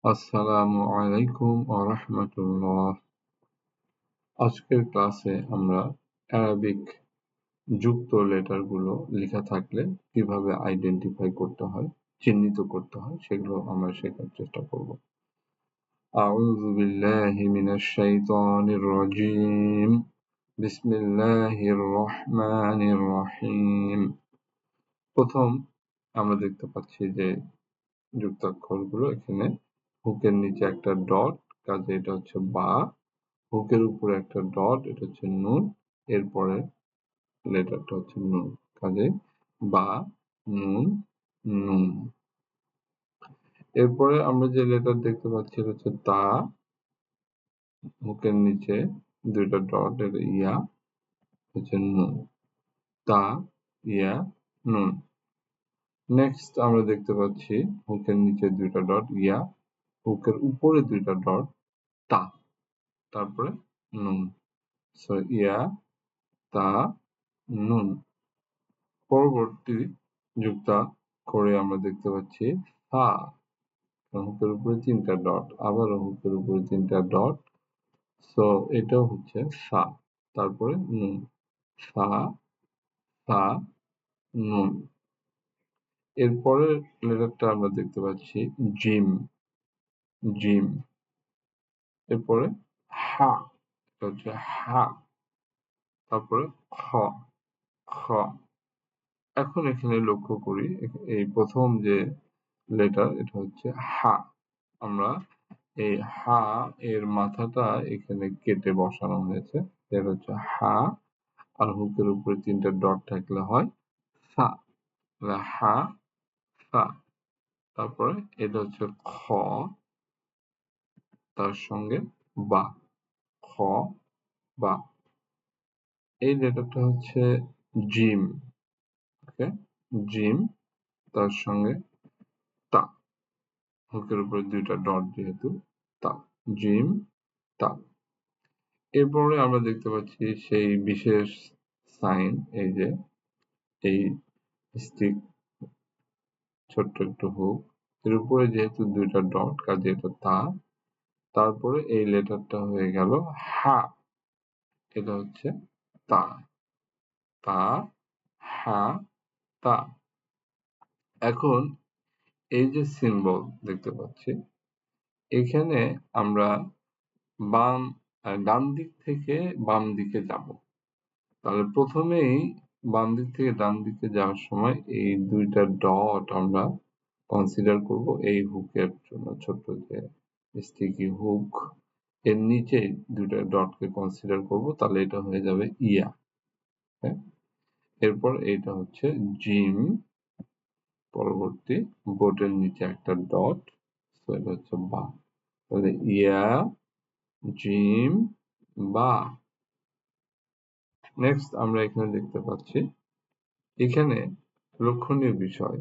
আসসালামু আলাইকুম ওয়া রাহমাতুল্লাহ। আজকের ক্লাসে আমরা অ্যারাবিক যুক্ত লেটারগুলো লেখা থাকলে কিভাবে আইডেন্টিফাই করতে হয়, চিহ্নিত করতে হয় সেগুলো আমরা শেখার চেষ্টা করব। আউযু বিল্লাহি মিনাশ শাইতানির রাজীম। বিসমিল্লাহির রহমানির রহিম। প্রথম আমরা দেখতে পাচ্ছি যে যুক্তাক্ষরগুলো এখানে হুকের নিচে একটা ডট, কাজে এটা হচ্ছে বা। হুকের উপরে একটা ডট, এটা হচ্ছে নুন। এরপরে লেটারটা হচ্ছে নুন, কাজে বা, নুন, নুন। এরপরে আমরা যে লেটার দেখতে পাচ্ছি এটা হচ্ছে তা। হুকের নিচে দুইটা ডট, এটা ইয়া, হচ্ছে নুন। তা, ইয়া, নুন। নেক্সট আমরা দেখতে পাচ্ছি হুকের নিচে দুইটা ডট, ইয়া। হুকের উপরে দুইটা ডট, তা। তারপরে নুন। সো ইয়া, তা, নুন। পরবর্তী যুক্তাক্ষরে আমরা দেখতে পাচ্ছি ফা। হুকের উপরে তিনটা ডট, আবারও হুকের উপরে তিনটা ডট। সো এটাও হচ্ছে ফা। তারপরে নুন। ফা, ফা, নুন। এরপরের লেটারটা আমরা দেখতে পাচ্ছি জিম, জিম। এরপরে হা, এটা হচ্ছে হা। তারপরে খ, খ। এখন এখানে লক্ষ্য করি এই প্রথম যে লেটার এটা হচ্ছে হা। আমরা এই হা এর মাথাটা এখানে কেটে বসানো হয়েছে। এটা হচ্ছে হা, আর হুকের উপরে তিনটা ডট থাকলে হয় সা। হা, সা। তারপরে এটা হচ্ছে খ, তার সঙ্গে বা। খ, বা। এই লেটারটা হচ্ছে জিম। ওকে, জিম, তার সঙ্গে তা। হুকের উপরে দুইটা ডট যেহেতু, তা। জিম, তা। এরপরে আমরা দেখতে পাচ্ছি সেই বিশেষ সাইন, এই যে এই স্টিক, ছোট্ট একটু হুক, এর উপরে যেহেতু দুইটা ডট, কাজে এটা তা। তারপরে এই লেটারটা হয়ে গেল হা। এটা হচ্ছে তা, তা, হা, তা। এখন এই যে সিম্বল দেখতে পাচ্ছি, এখানে আমরা ডান দিক থেকে বাম দিকে যাব। তাহলে প্রথমেই বাম দিক থেকে ডান দিকে যাওয়ার সময় এই দুইটা ডট আমরা কনসিডার করব এই হুকের জন্য। ছোট্ট যে স্টিকি হুক, এর নিচে দুইটা ডটকে কনসিডার করব, তাহলে এটা হয়ে যাবে ইয়া। হ্যাঁ, এরপর এটা হচ্ছে জিম। পরবর্তী বোটের নিচে একটা ডট, এটা হচ্ছে বা। তাহলে ইয়া, জিম, বা। নেক্সট আমরা এখানে দেখতে পাচ্ছি, এখানে লক্ষণীয় বিষয়,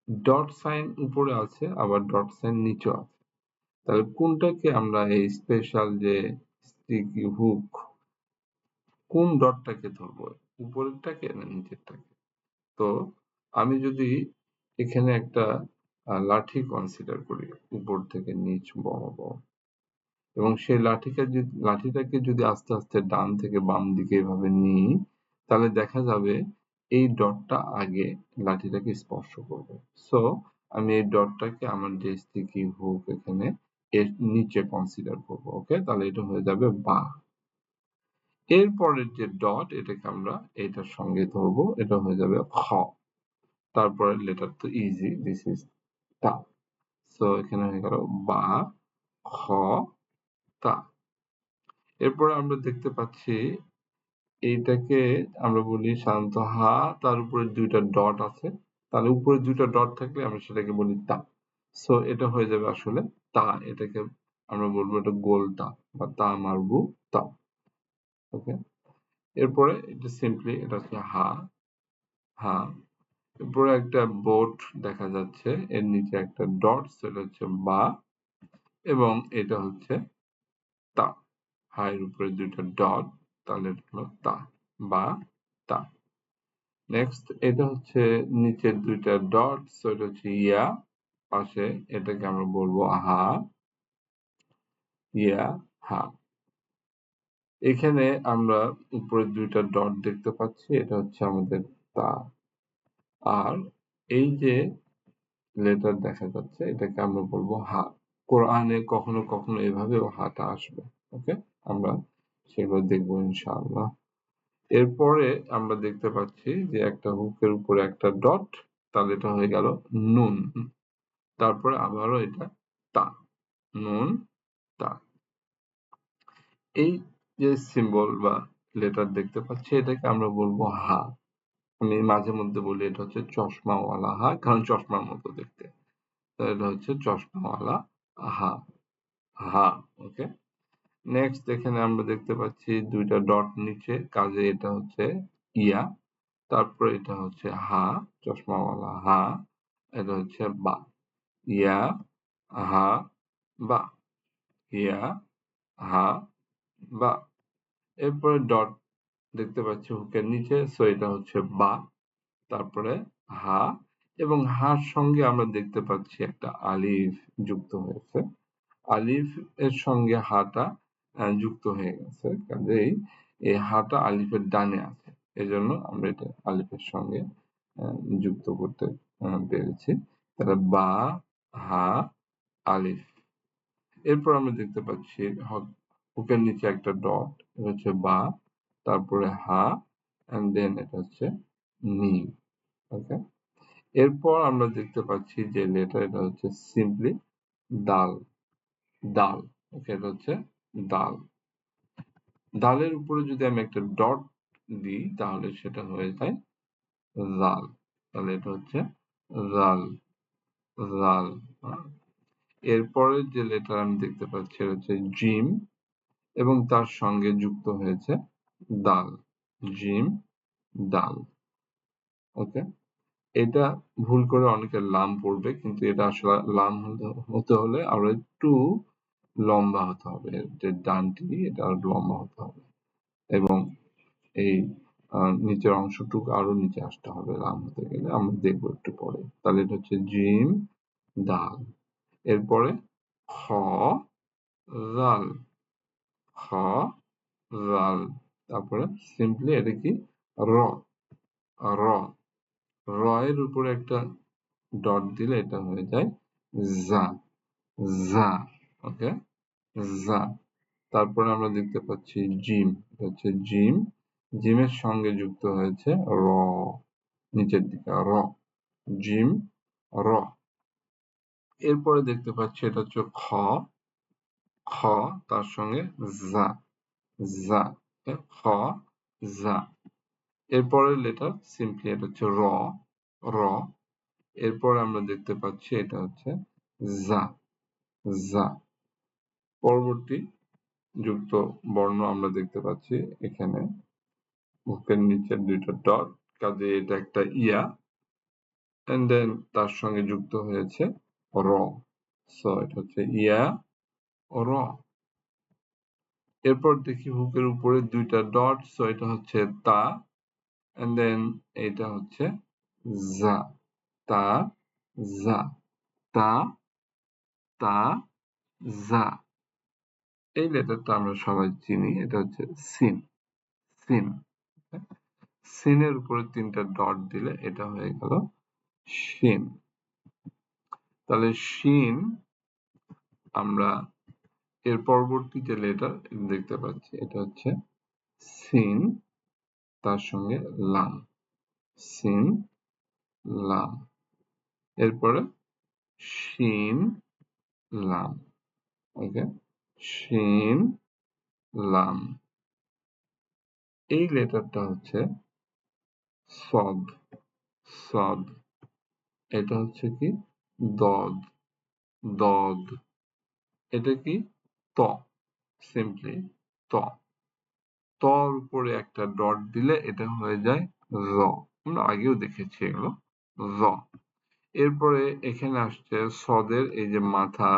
ডট সাইন উপরে আছে, আবার ডট সাইন নিচে আছে। তাহলে কোনটাকে আমরা এই স্পেশাল যে স্টিকি হুক, কোন ডটটাকে ধরবো, উপরেরটাকে না নিচেরটাকে? তো আমি যদি এখানে একটা লাঠি কনসিডার করি উপর থেকে নিচ বরাবর, এবং সেই লাঠিটাকে যদি আস্তে আস্তে ডান থেকে বাম দিকে এভাবে নিই, তাহলে দেখা যাবে এই ডটটা আগে লাঠিটাকে স্পর্শ করবে। সো আমি এই ডটটাকে আমার যে স্টিকি হুক এখানে এর নিচে কনসিডার করব। ওকে, তাহলে এটা হয়ে যাবে বা। এরপরের যে ডট, এটাকে আমরা এটার সঙ্গে ধরবো, এটা হয়ে যাবে খ। তারপরের লেটার তো ইজি, দিস ইজ তা। সো এখানে হয়ে গেল বা, খ, তা। এরপরে আমরা দেখতে পাচ্ছি এইটাকে আমরা বলি সাধারণত হা, তার উপরে দুইটা ডট আছে। তাহলে উপরে দুইটা ডট থাকলে আমরা সেটাকে বলি তা। সো এটা হয়ে যাবে আসলে তা। এটাকে আমরা বলবো এটা গোল তা, বা তা মারবু তা। ওকে, এরপরে এটা সিম্পলি এটা হচ্ছে হা, হা। এরপরে একটা বোট দেখা যাচ্ছে, এর নিচে একটা ডট, সেটা হচ্ছে বা, এবং এটা হচ্ছে তা। হায়ের উপরে দুইটা ডট, তাহলে এটা হলো তা, বা, তা। নেক্সট এটা হচ্ছে নিচের দুইটা ডট, সো এটা হচ্ছে ইয়া, পাশে এটাকে আমরা বলবো হা, ইয়া, হা। এখানে আমরা উপরে দুইটা ডট দেখতে পাচ্ছি, এটা হচ্ছে আমাদের তা। আর এই যে লেটার দেখা যাচ্ছে এটাকে আমরা বলবো হা। কোরআনে কখনো কখনো এভাবেও হাটা আসবে। ওকে, আমরা সেগুলো দেখবো ইনশাআল্লাহ। এরপরে আমরা দেখতে পাচ্ছি যে একটা হুকের উপরে একটা ডট, তাহলে এটা হয়ে গেল নুন। তারপরে আবারও এটা তা, নুন, তা। এই যে সিম্বল বা লেটার দেখতে পাচ্ছি এটাকে আমরা বলবো হা। আমি মাঝে মধ্যে বলি এটা হচ্ছে চশমাওয়ালা হা, কারণ চশমার মতো দেখতে। এটা হচ্ছে চশমাওয়ালা হা, হা। ওকে, নেক্সট এখানে আমরা দেখতে পাচ্ছি দুইটা ডট নিচে, কাজে এটা হচ্ছে ইয়া। তারপরে এটা হচ্ছে হা, চশমাওয়ালা হা, এটা হচ্ছে বা। ইয়া, হা, বা। ইয়া, হা, বা। এরপরে ডট দেখতে পাচ্ছি হুকের নিচে, সো এটা হচ্ছে বা। তারপরে হা, এবং হার সঙ্গে আমরা দেখতে পাচ্ছি একটা আলিফ যুক্ত হয়েছে। আলিফ এর সঙ্গে হাটা যুক্ত হয়ে গেছে, কাজেই এই হাটা আলিফের ডানে আছে, এজন্য আমরা এটা আলিফের সঙ্গে যুক্ত করতে পেরেছি। তাহলে বা, হা, আলিফ। এরপর আমরা দেখতে পাচ্ছি হুকের নিচে একটা ডট, এটা হচ্ছে বা, তারপরে হা, এন্ড দেন এটা হচ্ছে মিম। ওকে, এরপর আমরা দেখতে পাচ্ছি যে লেটার, এটা হচ্ছে সিম্পলি দাল, দাল। ওকে, এটা হচ্ছে দাল। দালের উপরে যদি আমি একটা ডট দিই তাহলে সেটা হয়ে যায় জাল। তাহলে এটা হচ্ছে জাল, জাল। এরপরে যে লেটার আমি দেখতে পাচ্ছি এটা হচ্ছে জিম, এবং তার সঙ্গে যুক্ত হয়েছে দাল, জিম, দাল। ওকে, এটা ভুল করে অনেকে লাম পড়বে, কিন্তু এটা আসলে লাম হতে হলে আরো একটু লম্বা হতে হবে, যে ডানটি এটা আরো লম্বা হতে হবে, এবং এই নিচের অংশটুকু আরো নিচে আসতে হবে লাম হতে গেলে, আমরা দেখবো একটু পরে। তাহলে এটা হচ্ছে জিম, দাল। এরপরে খ, জাল, খ, জাল। তারপরে সিম্পলি এটা কি র, র। র এর উপরে একটা ডট দিলে এটা হয়ে যায় জা, জা। ওকে, জা। তারপরে আমরা দেখতে পাচ্ছি জিম, এটা হচ্ছে জিম, জিমের সঙ্গে যুক্ত হয়েছে র, নিচের দিকে র, জিম, র। এরপরে দেখতে পাচ্ছি এটা হচ্ছে খ, খ, তার সঙ্গে জা, জা, খ, জা। এরপরের লেটার সিম্পলি এটা হচ্ছে র, র। এরপরে আমরা দেখতে পাচ্ছি এটা হচ্ছে জা, জা। পরবর্তী যুক্ত বর্ণ আমরা দেখতে পাচ্ছি এখানে মুখের নিচের দুইটা ডট, কাজে এটা একটা ইয়া, এন্ড দেন তার সঙ্গে যুক্ত হয়েছে র, সো এটা হচ্ছে ইয়া, র। এরপর দেখি হুকের উপরে দুইটা ডট, সো এটা হচ্ছে তা, এন্ড দেন এটা হচ্ছে জা, তা, জা, তা, তা, জা। এই লেটারটা আমরা সবাই চিনি, এটা হচ্ছে সিন, সিন। সিনের উপরে তিনটা ডট দিলে এটা হয়ে গেল শিন। তাহলে শিন, আমরা এর পরবর্তী যে লেটার দেখতে পাচ্ছি এটা হচ্ছে সিন, তার সঙ্গে লাম, সিন, লাম। এরপরে শিন, লাম। ওকে, শিন, লাম। এই লেটারটা হচ্ছে সদ, সদ। এটা হচ্ছে কি দদ, দদ। এটা কি ত, সিম্পলি ত। তর উপরে একটা ডট দিলে এটা হয়ে যায় র, আমরা আগেও দেখেছি এগুলো, র। এরপরে এখানে আসছে সদের এই যে মাথা,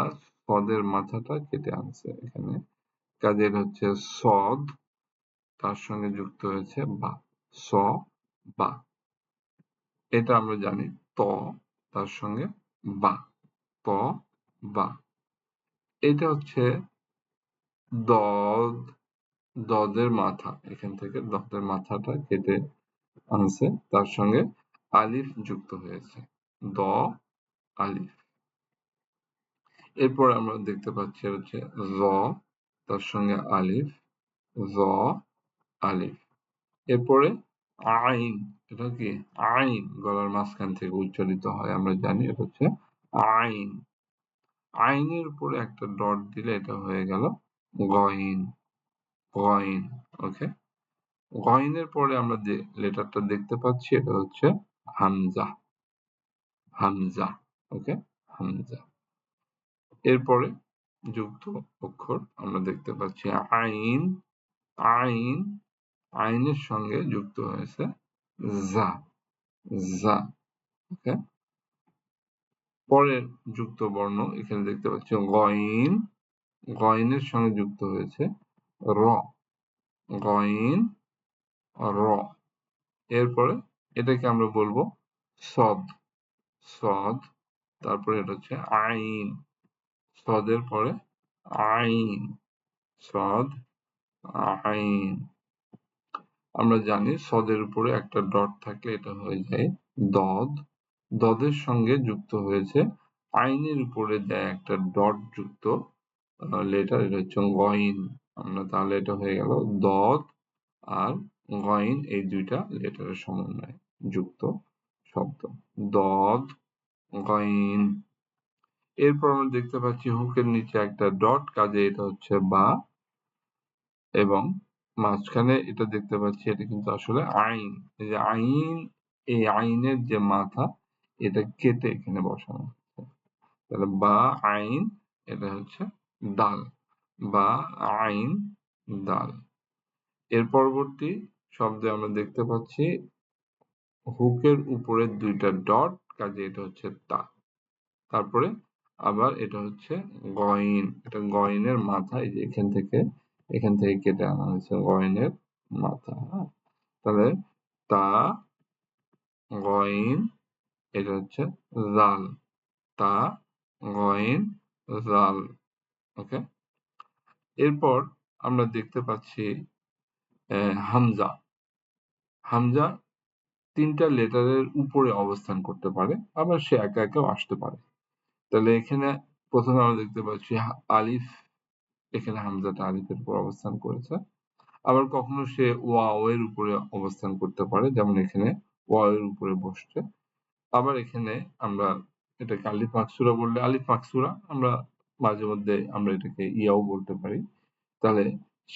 সদের মাথাটা কেটে আনছে এখানে, কাজের হচ্ছে সদ, তার সঙ্গে যুক্ত হয়েছে বা, স, বা। এটা আমরা জানি ত, তার সঙ্গে বা। বা। এটা হচ্ছে দদ, দদের মাথা, এখান থেকে দদের মাথাটা কেটে আনছে, তার সঙ্গে আলিফ যুক্ত হয়েছে, দ আলিফ। এরপর আমরা দেখতে পাচ্ছি হচ্ছে জ, তার সঙ্গে আলিফ, জ আলিফ। এরপরে আইন, এটা কি আইন, গলার মাঝখান থেকে উচ্চারিত হয়, আমরা জানি এটা হচ্ছে আইন। আইনের উপরে একটা ডট দিলে এটা হয়ে গেল গইন, গইন। ওকে, গইনের পরে আমরা যে লেটারটা দেখতে পাচ্ছি এটা হচ্ছে হামজা, হামজা। ওকে, হামজা। এরপরে যুক্ত অক্ষর আমরা দেখতে পাচ্ছি আইন, আইন, আইনের সঙ্গে যুক্ত হয়েছে জা, জা। ওকে, পরের যুক্ত বর্ণ এখানে দেখতে পাচ্ছি গইন, গইনের সঙ্গে যুক্ত হয়েছে র, গইন র। এরপরে এটাকে আমরা বলবো সদ, সদ। তারপরে এটা হচ্ছে আইন, সদের পরে আইন, সদ আইন। আমরা জানি সদের উপরে একটা ডট থাকলে এটা হয়ে যায় দদ, দদের সঙ্গে যুক্ত হয়েছে আইনের উপরে দেয় একটা ডট যুক্ত লেটার, এটা হচ্ছে গইন। আমরা তাহলে এটা হয়ে গেল দদ আর গইন, এই দুইটা লেটারের সমন্বয়ে যুক্ত শব্দ, দদ গইন। এরপর আমরা দেখতে পাচ্ছি হুকের নিচে একটা ডট, কাজে এটা হচ্ছে বা, এবং মাঝখানে এটা দেখতে পাচ্ছি এটা কিন্তু আসলে আইন। এই যে আইন, এই আইনের যে মাথা এটা কেটে এখানে বসানো, তাহলে বা আইন, এটা হচ্ছে দাল, বা আইন দাল। এর পরবর্তী শব্দে আমরা দেখতে পাচ্ছি হুকের উপরে দুইটা ডট, কাজে এটা হচ্ছে তা। তারপরে আবার এটা হচ্ছে গইন, এটা গইনের মাথা, এই যে এখান থেকে কেটে আনা হয়েছে গইনের মাথা। তাহলে তা গইন, এটা হচ্ছে জাল, তা গইন জাল। ওকে, এরপর আমরা দেখতে পাচ্ছি হামজা, হামজা তিনটা লেটারের উপরে অবস্থান করতে পারে, আবার সে একা একাও আসতে পারে। তাহলে এখানে প্রথমে আমরা দেখতে পাচ্ছি আলিফ, এখানে হামজাটা আলিফের উপর অবস্থান করেছে। আবার কখনো সে ওয়াও এর উপরে অবস্থান করতে পারে, যেমন এখানে ওয়াও এর উপরে বসছে। আবার এখানে আমরা এটাকে আলিফ মাকসুরা বললে আলিফ মাকসুরা, আমরা মাঝে মধ্যে আমরা এটাকে ইয়াও বলতে পারি। তাহলে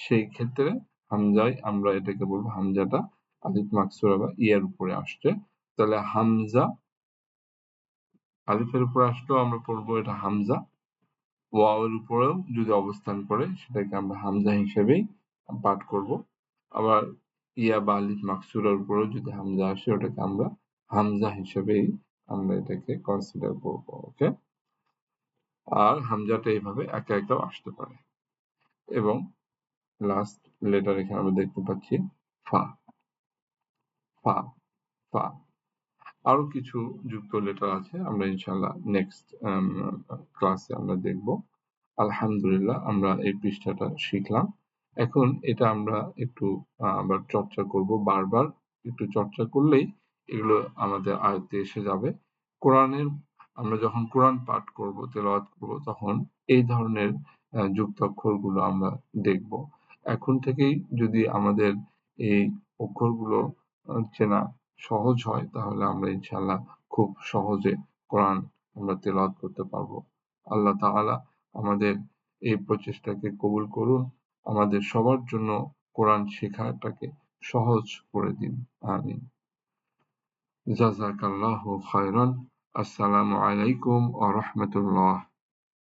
সেই ক্ষেত্রে হামজায় আমরা এটাকে বলবো হামজাটা আলিফ মাকসুরা বা ইয়ার উপরে আসছে। তাহলে হামজা আলিফের উপরে আসলেও আমরা পড়বো এটা হামজা, ওয়াও এর উপরেও যদি অবস্থান করে সেটাকে আমরা হামজা হিসেবেই পাঠ করব। আবার ইয়া বা আলিফ মাকসুরার উপরেও যদি হামজা আসে ওটাকে আমরা হামজা হিসেবেই আমরা এটাকে কনসিডার করব। ওকে, আর হামজাটা এইভাবে একা একাও আসতে পারে। এবং লাস্ট লেটার এখানে আমরা দেখতে পাচ্ছি ফা, ফা, ফা। আরো কিছু যুক্ত লেটার আছে, আমরা ইনশাআল্লাহ নেক্সট ক্লাসে আমরা দেখব। আলহামদুলিল্লাহ, আমরা এই পৃষ্ঠাটা শিখলাম। এখন এটা আমরা একটু আবার চর্চা করব, বারবার একটু চর্চা করলেই এগুলো আমাদের আয়ত্তে এসে যাবে। কোরআনের, আমরা যখন কোরআন পাঠ করব, তেলাওয়াত করব, তখন এই ধরনের যুক্তাক্ষরগুলো আমরা দেখব। এখন থেকেই যদি আমাদের এই অক্ষরগুলো চেনা সহজ হয়, তাহলে আমরা ইনশাআল্লাহ খুব সহজে কোরআন আমরা তেলাওয়াত করতে পারবো। আল্লাহ তাআলা আমাদের এই প্রচেষ্টাকে কবুল করুন, আমাদের সবার জন্য কোরআন শেখাটাকে সহজ করে দিন। আমিন। জাযাকাল্লাহু খায়রান। আসসালামু আলাইকুম ওয়া রাহমাতুল্লাহ।